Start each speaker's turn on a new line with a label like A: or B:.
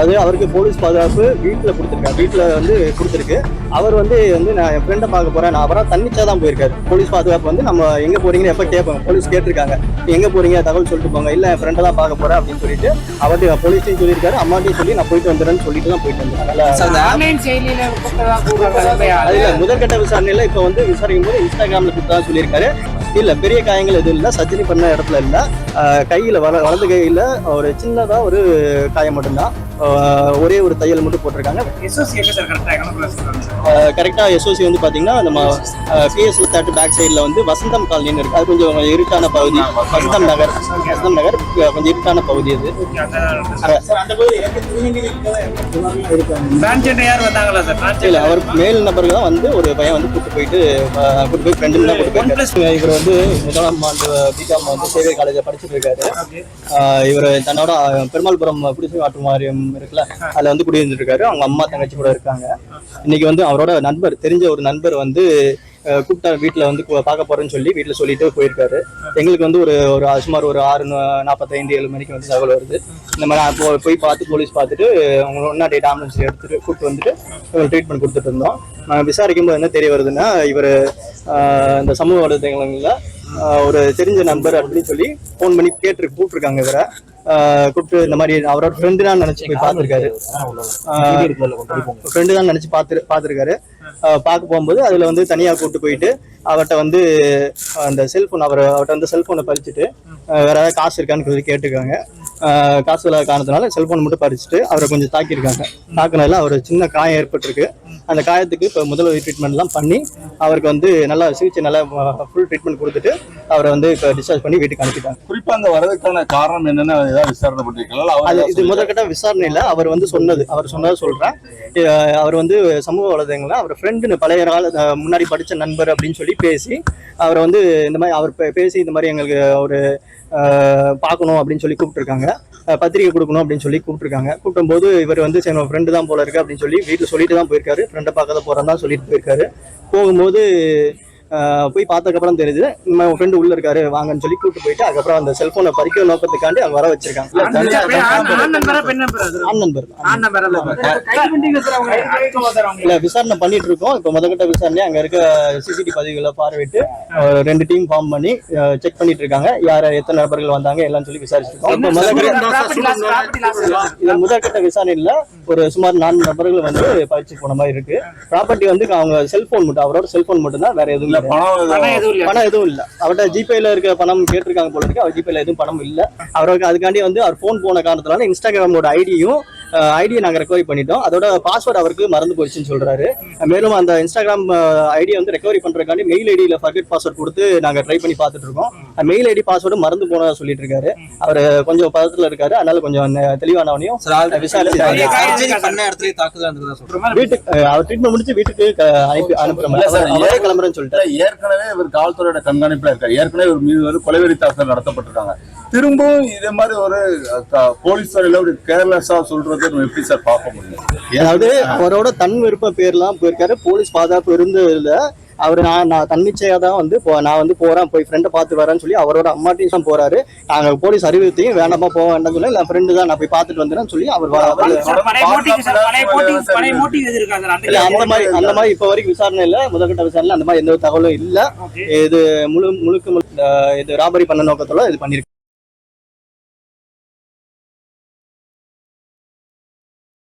A: அது அவருக்கு போலீஸ் பாதுகாப்பு வீட்டுல கொடுத்துருக்காரு, வீட்டுல வந்து கொடுத்துருக்கு. அவர் வந்து நான் என் ஃப்ரெண்டை பார்க்க போறேன், நான் அவராக தன்னிச்சா தான் போயிருக்காரு. போலீஸ் பாதுகாப்பு வந்து நம்ம எங்க போறீங்கன்னு எப்ப கேட்பாங்க, போலீஸ் கேட்டிருக்காங்க எங்க போறீங்க தகவல் சொல்லிட்டு போங்க, இல்ல என் ஃப்ரெண்டை தான் பார்க்க போறேன் அப்படின்னு சொல்லிட்டு அவர்கிட்ட போலீஸையும் சொல்லியிருக்காரு, அம்மாட்டையும் சொல்லி நான் போயிட்டு வந்துடுறேன்னு சொல்லிட்டு தான் போயிட்டு வந்தேன். முதற்கட்ட விசாரணையில இப்ப வந்து விசாரிக்கும் போது இன்ஸ்டாகிராம்ல கொடுத்தா சொல்லியிருக்காரு. இல்ல பெரிய காயங்கள் எதுவும் இல்ல, சர்ஜரி பண்ண இடத்துல இல்ல, கையில வலது கையில ஒரு சின்னதா ஒரு காயம் மட்டும்தான், ஒரே ஒரு தையல் மட்டும் போட்டிருக்காங்க. கரெக்டா எஸ்ஓசி வந்து பாத்தீங்கன்னா நம்ம பிஎஸ்எல் தேர்ட் பேக் சைட்ல வந்து வசந்தம் காலனின்னு இருக்கு, அது கொஞ்சம் இருட்டான பகுதி. வசந்தம் நகர் கொஞ்சம் இருட்டான பகுதி. அது அவர் மேல் நபர்கள் தான் வந்து ஒரு பையன் வந்து கூட்டு போய் ஃப்ரெண்டு தான் கூட்டு போயிட்டு. இவர் வந்து முதலாம் ஆண்டு பிகாம் வந்து சேவை காலேஜ்ல படிச்சுட்டு இருக்காரு. இவர் தன்னோட பெருமாள்புரம் புடிசை ஆற்று வாரியம் இருக்குல்ல, அதுல வந்து குடியிருந்துட்டு இருக்காரு. அவங்க அம்மா தங்கச்சி கூட இருக்காங்க. இன்னைக்கு வந்து அவரோட நண்பர், தெரிஞ்ச ஒரு நண்பர் வந்து கூப்பிட்டா வீட்டுல வந்து பார்க்க போறேன்னு சொல்லி வீட்டுல சொல்லிட்டு போயிருக்காரு. எங்களுக்கு வந்து ஒரு சுமார் ஒரு 6:45-7 மணிக்கு வந்து தகவல் வருது. இந்த மாதிரி போய் பார்த்து போலீஸ் பார்த்துட்டு அவங்க ஒன்னா டேட் ஆம்புலன்ஸ் எடுத்துட்டு கூப்பிட்டு வந்துட்டு ட்ரீட்மெண்ட் கொடுத்துட்டு இருந்தோம். விசாரிக்கும் போது என்ன தெரிய வருதுன்னா, இவர் இந்த சமூக வலைதளங்கள்ல ஒரு தெரிஞ்ச நண்பர் அப்படின்னு சொல்லி போன் பண்ணி கூப்பிட்டுருக்காங்க. இவரை கூப்பிட்டு இந்த மாதிரி அவரோட ஃப்ரெண்டு தான் நினைச்சு போய் பார்த்துருக்காரு. ஃப்ரெண்டு தான் நினைச்சு பார்த்துருக்காரு. பார்க்க போகும்போது அதுல வந்து தனியா கூப்பிட்டு போயிட்டு அவர்கிட்ட வந்து அந்த செல்போன் அவர்கிட்ட வந்து செல்போனை பறிச்சுட்டு வேற ஏதாவது காசு இருக்கான்னு சொல்லி கேட்டிருக்காங்க. காசு இல்லாத காரணத்தினால செல்போன் மட்டும் பறிச்சுட்டு அவரை கொஞ்சம் தாக்கியிருக்காங்க. தாக்குனதுல அவர் சின்ன காயம் ஏற்பட்டிருக்கு. அந்த காயத்துக்கு இப்போ முதலுதவி ட்ரீட்மெண்ட்லாம் பண்ணி அவருக்கு வந்து நல்லா சிகிச்சை, நல்லா ஃபுல் ட்ரீட்மெண்ட் கொடுத்துட்டு அவரை வந்து இப்போ டிஸ்சார்ஜ் பண்ணி வீட்டுக்கு அனுப்பிட்டாங்க.
B: குறிப்பா அந்த வரதுக்கான காரணம் என்னன்னு ஏதாவது விசாரணை பண்ணிருக்கலாம்?
A: அது இது முதற்கட்ட விசாரணையில அவர் வந்து சொன்னதை சொல்றேன். அவர் வந்து சமூக வலைதளங்கள்ல அவர் ஃப்ரெண்டுன்னு பழைய நாள் முன்னாடி படிச்ச நண்பர் அப்படின்னு சொல்லி பேசி அவரை வந்து இந்த மாதிரி அவர் பேசி இந்த மாதிரி எங்களுக்கு ஒரு பார்க்கணும் அப்படின்னு சொல்லி கூப்பிட்டுருக்காங்க, பத்திரிகை கொடுக்கணும் அப்படின்னு சொல்லி கூப்பிட்டுருக்காங்க. கூப்பிடும்போது இவர் வந்து சரி ஃப்ரெண்டு தான் போல இருக்கு அப்படின்னு சொல்லி வீட்டில் சொல்லிட்டு தான் போயிருக்காரு. ஃப்ரெண்டை பார்க்க போறேன் தான் சொல்லிட்டு போயிருக்காரு. போகும்போது போய் பார்த்ததுக்கப்புறம் தெரியுது நம்ம ஃப்ரெண்டு உள்ள இருக்காரு வாங்கன்னு சொல்லி கூப்பிட்டு போயிட்டு அதுக்கப்புறம் அந்த செல்போனை பறிக்கிற நோக்கத்துக்காண்டி அவங்க வர வச்சிருக்காங்க. இல்ல விசாரணை பண்ணிட்டு இருக்கோம். இப்ப முதற்கட்ட விசாரணை அங்க இருக்க சிசிடிவி பதிவுகளை பார்வையிட்டு 2 டீம் ஃபார்ம் பண்ணி செக் பண்ணிட்டு இருக்காங்க. யார் எத்தனை நபர்கள் வந்தாங்க எல்லாம் சொல்லி விசாரிச்சிருக்கோம். இப்ப முதற்கட்ட விசாரணையில ஒரு சுமார் 4 நபர்கள் வந்து பறிச்சு போன மாதிரி இருக்கு. ப்ராப்பர்ட்டி வந்து அவங்க செல்போன் மட்டும், அவரோட செல்போன் மட்டும் தான், வேற எதுவும் இல்ல. பணம் எதுவும் இல்ல. அவர்கிட்ட ஜிபேல இருக்க பணம் கேட்டிருக்காங்க போல இருக்கு. அவர் ஜிபேல எதுவும் பணம் இல்ல. அவருக்கு அதுக்காண்டி வந்து அவர் போன் போன காரணத்தினால இன்ஸ்டாகிராமோட ஐடியை நாங்க ரெக்கவரி பண்ணிட்டோம். அதோட பாஸ்வேர்டு அவருக்கு மறந்து போயிடுச்சுன்னு சொல்றாரு. மேலும் அந்த இன்ஸ்டாகிராம் ஐடியை வந்து ரெக்கவரி பண்றதுக்காண்டி மெயில் ஐடியில ஃபர்கெட் பாஸ்வேர்ட் கொடுத்து நாங்க ட்ரை பண்ணி பார்த்துட்டு இருக்கோம். மெயில் ஐடி பாஸ்வேர்டு மறந்து போனதா சொல்லிட்டு இருக்காரு. அவர் கொஞ்சம் பதத்துல இருக்காரு. அதனால கொஞ்சம் தெளிவானவனையும் விசாரிச்சு வீட்டுக்கு அவர் ட்ரீட்மெண்ட் முடிச்சு வீட்டுக்கு அனுப்புறோம் கிளம்புறேன்னு சொல்லிட்டு.
B: ஏற்கனவே இவர் காவல்துறையோட கண்காணிப்புல இருக்காரு. ஏற்கனவே ஒரு மீது வந்து கொலைவெறி தாக்குதல் நடத்தப்பட்டிருக்காங்க. திரும்பவும் இதே மாதிரி ஒரு போலீஸ் துறையில ஒரு கேர்லெஸ்ஸா சொல்றது எப்படி சார் பார்க்க முடியும்?
A: அதாவது அவரோட தன் விருப்ப பேர்லாம் போயிருக்காரு. போலீஸ் பாதுகாப்பு இருந்ததுல அவரு நான் தன்னிச்சையா தான் வந்து நான் வந்து போறேன், போய் ஃப்ரெண்டை பார்த்து வரேன்னு சொல்லி அவரோட அம்மாட்டையும் தான் போறாரு. நாங்க போலீஸ் அறிவித்தையும் வேண்டாமா போக வேண்டாம் சொல்லி என் ஃப்ரெண்டு தான் நான் போய் பார்த்துட்டு வந்துடுறேன் சொல்லி அவர் அந்த மாதிரி இப்ப வரைக்கும் விசாரணை இல்ல. முதற்கட்ட விசாரணை அந்த மாதிரி எந்த தகவலும் இல்ல. இது முழுக்க இது ராபரி பண்ண நோக்கத்தோட இது பண்ணிருக்கு.